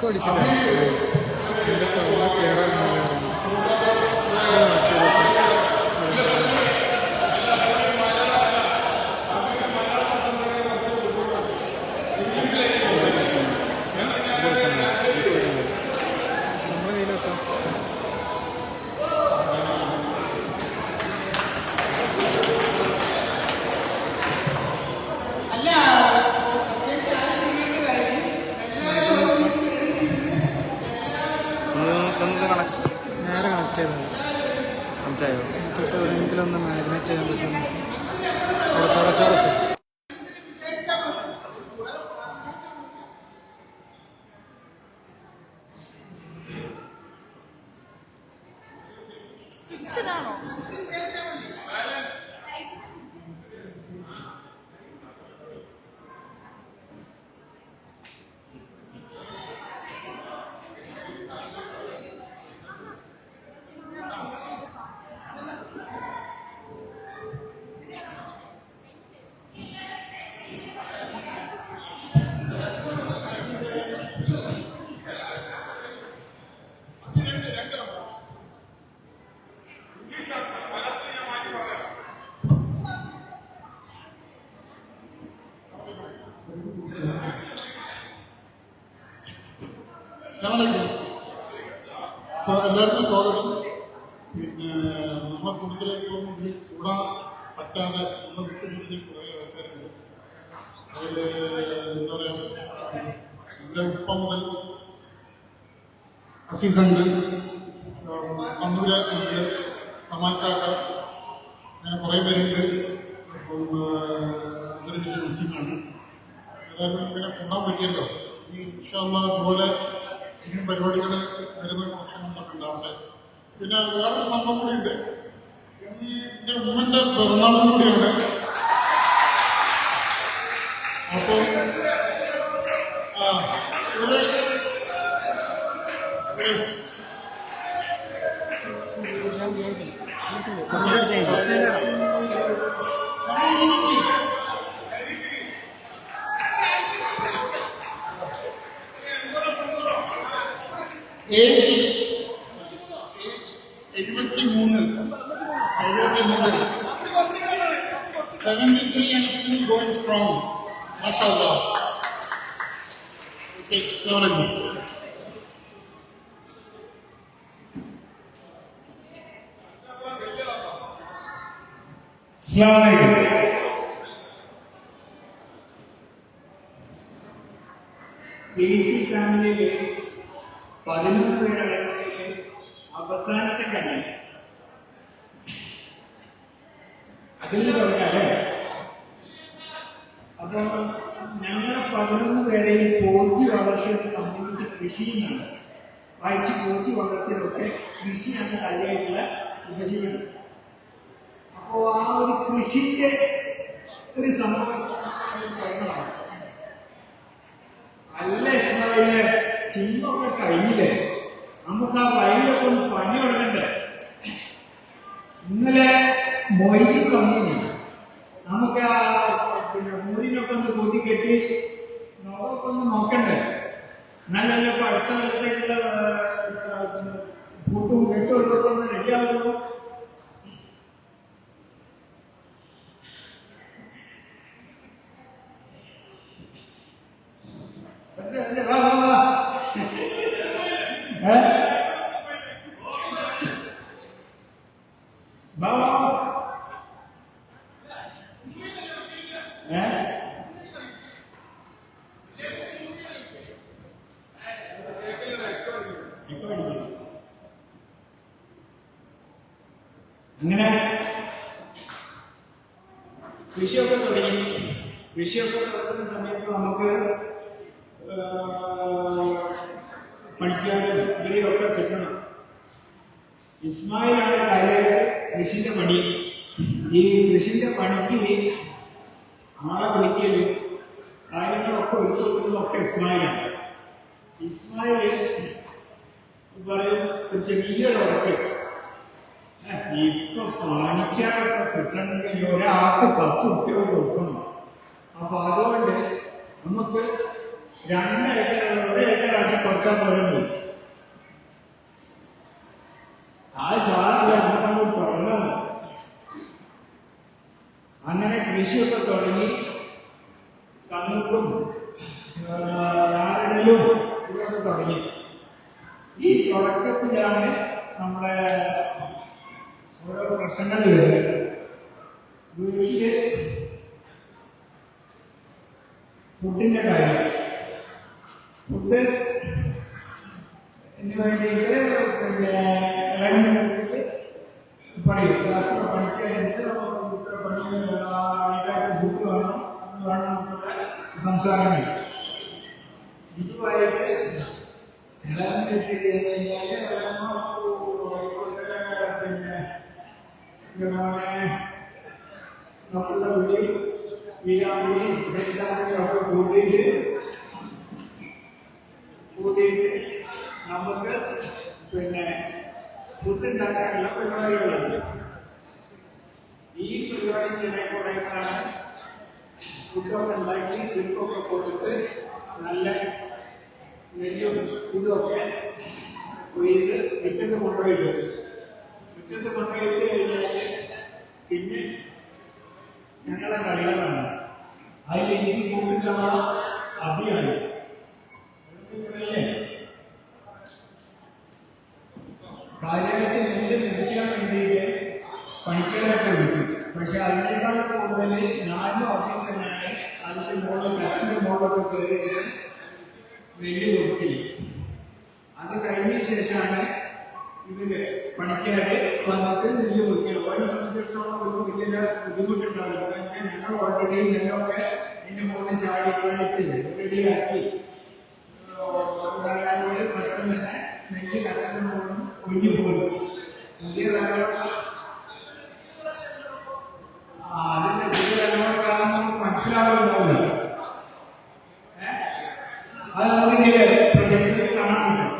Echo അടിച്ചിട്ടാണ് എൻ്റെ sound clear നമ്മുടെ കയ്യിലൊക്കെ നേരെ കണക്ട് ചെയ്തത് മനസ്സിലായോ? മുറ്റത്ത് എവിടെയെങ്കിലും ഒന്ന് മാഗ്നറ്റ് ചെയ്യാൻ പറ്റുന്നു. അടച്ചടച്ചടച്ച് എല്ലാവർക്കും സ്വാഗതം. പിന്നെ നമ്മളെ കുടുംബത്തിലേക്കും ഇതിൽ കൂടാൻ പറ്റാതെ നമ്മളെ വിട്ടുപിടിച്ച് കുറേ ആൾക്കാരുണ്ട്. അതിൽ എന്താ പറയുക, എൻ്റെ ഉപ്പ മുതൽ അസീസുണ്ട്, കണ്ണൂര് ഉണ്ട്, കമാൽക്കാക്ക, അങ്ങനെ കുറേ പേരുണ്ട്. അപ്പം ഇവർ വലിയ മിസ്സിങ്ങാണ്. ഏതായാലും ഇങ്ങനെ കൂടാൻ പറ്റിയല്ലോ. ഈ ഇതുപോലെ ഇനിയും പരിപാടികൾ വരുന്ന പ്രശ്നങ്ങളൊക്കെ ഉണ്ടാവട്ടെ. പിന്നെ വേറൊരു സംഭവം കൂടിയുണ്ട്. എൻ്റെ ഉമ്മൻ്റെ പിറന്നാളും കൂടിയാണ്. അപ്പോൾ age 73 73 and still going strong. MashaAllah. Okay, slowly. ഫാമിലിയിലെ 11 പേരടങ്ങുന്നതിൽ അവസാനത്തെ കണ്ണി അതിൽ പറഞ്ഞാല്, അപ്പൊ ഞങ്ങൾ 11 പേരെയും പോറ്റി വളർത്തിയത് സംബന്ധിച്ച് കൃഷിയുമാണ്. വായിച്ച് പോറ്റി വളർത്തിയതൊക്കെ കൃഷിയാണ് കാര്യമായിട്ടുള്ള ഉപജീവനം. അപ്പോൾ ആ ഒരു കൃഷിന്റെ ഒരു സംഭവം അല്ല ഇസ്മായിലെ, ചിന്നൊക്കെ കഴിഞ്ഞില്ലേ, നമുക്ക് ആ വയലൊക്കെ ഒന്ന് പണി തുടങ്ങണ്ടേ. ഇന്നലെ മൊയ്തി തന്നിനി നമുക്ക് ആ പിന്നെ മുറിനൊക്കെ ഒന്ന് കൂട്ടി കെട്ടി നോക്കൊക്കെ ഒന്ന് നോക്കണ്ടേ. എന്നാലല്ലേ ഇപ്പൊ അടുത്ത കൊല്ലത്തേക്കുള്ള കൂട്ടും കെട്ടും ഇതൊക്കെ ഒന്ന് റെഡിയാവുള്ളൂ. അങ്ങനെ കൃഷിയൊക്കെ തുടങ്ങി. കൃഷിയൊക്കെ തുടങ്ങുന്ന സമയത്ത് നമുക്ക് പണിക്കാരും ഇവരെയൊക്കെ കിട്ടണം. ഇസ്മായിലാണ് കാര്യമായിട്ട് കൃഷിന്റെ പണി. ഈ കൃഷിന്റെ പണിക്ക് ആളെ വിളിക്കലും കാര്യങ്ങളൊക്കെ ഒരുക്കുന്നതൊക്കെ ഇസ്മായിലാണ്. ഇസ്മായിൽ പറയും ഒരു ചെറിയൊരു ഉടക്ക്, ഇപ്പൊ പണിക്കാരൊക്കെ കിട്ടണമെങ്കിൽ ഒരാൾക്ക് 10 ഉറുപ്പിക കൊടുക്കണം. അപ്പൊ അതുകൊണ്ട് നമുക്ക് 2 ഏക്കർ 1 ഏക്കറാക്കി കുറച്ചാൽ പോരുന്നു. ആ സാറില്ല നമ്മൾ തുടങ്ങാം. അങ്ങനെ കൃഷിയൊക്കെ തുടങ്ങി കണ്ണൂരും ഞാനിലും ഇതൊക്കെ തുടങ്ങി. ഈ തുടക്കത്തിലാണ് നമ്മുടെ ഓരോ പ്രശ്നങ്ങൾ വരുന്നത്. വീട്ടില് ഫുഡിന്റെ കാര്യം, ഫുഡ് വേണ്ടിയിട്ട് പിന്നെ ഇറങ്ങി പണിക്ക് പണിക്കായിട്ട് പണി ഫുഡ് വേണം എന്നുള്ള സംസാരങ്ങൾ. ഇതുമായിട്ട് പിന്നെ നമ്മളുടെ വീട്ടിൽ വീരാമണി ഒക്കെ കൂട്ടിയിട്ട് നമുക്ക് പിന്നെ ഫുഡ് ഉണ്ടാക്കാനുള്ള പരിപാടികളുണ്ട്. ഈ പരിപാടിക്ക് ഇടയ്ക്കൂടെയാണ് ഫുഡൊക്കെ ഉണ്ടാക്കി ട്രിപ്പൊക്കെ കൊടുത്ത് നല്ല നെല്ലും ഇതൊക്കെ കൊയ്ത് മുറ്റത്ത് കൊണ്ടുപോയിട്ട് കഴിഞ്ഞാൽ പിന്നെ ഞങ്ങളെ കളികളാണ്. അതിൽ എനിക്ക് കൂട്ടിട്ടുള്ള അഭിയാണ് കാര്യമായിട്ട് നെല്ല് മെതിക്കാൻ വേണ്ടിയിട്ട് പണിക്കാരൊക്കെ വിട്ടു. പക്ഷെ അതിനേക്കാൾ കൂടുതൽ ഞാനും അഭിയും തന്നെയാണ് അതിന്റെ മുകളിൽ കരന്റെ മുകളിലൊക്കെ കയറി നെല്ല് കൊടുക്കില്ല. അത് കഴിഞ്ഞ ശേഷമാണ് ഇവര് പണിക്കാര് വന്നിട്ട് നെല്ല് കൊടുക്കുക. ഓരോ സംബന്ധിച്ചിടത്തോളം ഒരു വലിയ ബുദ്ധിമുട്ടുണ്ടാവില്ല. ഞങ്ങൾ ഓൾറെഡി നെല്ലൊക്കെ ഇതിന്റെ മുകളിൽ ചാടി കളിച്ച് റെഡിയാക്കി പെട്ടെന്ന് തന്നെ നെല്ല് കരന്റെ മുകളിൽ ഒഴിഞ്ഞു പോകും. വലിയ തലമുറ അതിന്റെ പുതിയ തലമുറക്കാരൻ മനസ്സിലാവുന്നുണ്ടാവില്ല. അത് നമുക്കിങ്ങനെ പ്രൊജക്റ്റിൽ കാണാൻ പറ്റും.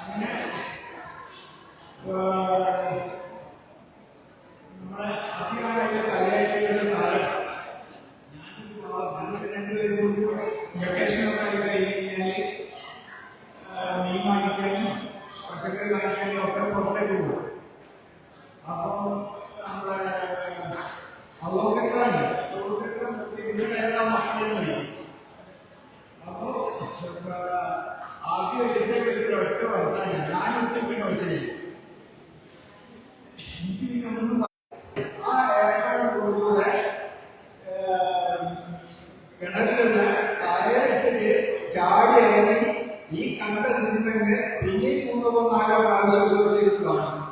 അങ്ങനെ നമ്മളെ അഭിപ്രായ കലയായിട്ടുള്ള കാലം രണ്ടുപേരും വെക്കേഷനൊക്കെ ആയി കഴിഞ്ഞാൽ മീൻ വാങ്ങിക്കാനും പച്ചക്കറി വാങ്ങിക്കാനും ഒക്കെ പുറത്തേക്ക് പോകും. അപ്പം നമ്മുടെ അവലോകക്കാരുണ്ട്. അപ്പോ ആദ്യം എടുത്തേക്ക് ഒറ്റ വർത്താനം ഞാനൊക്കെ പിന്നെ വെച്ചത് എനിക്ക് പിന്നെ ഒന്നും ആ ഏർപ്പാടോടുകൂടെ കിണറ്റിലുള്ള കയറിട്ടിട്ട് ചാടി ഇറങ്ങി ഈ കണ്ട സിനിമ പിന്നെ 3-4 പ്രാവശ്യം കാണും.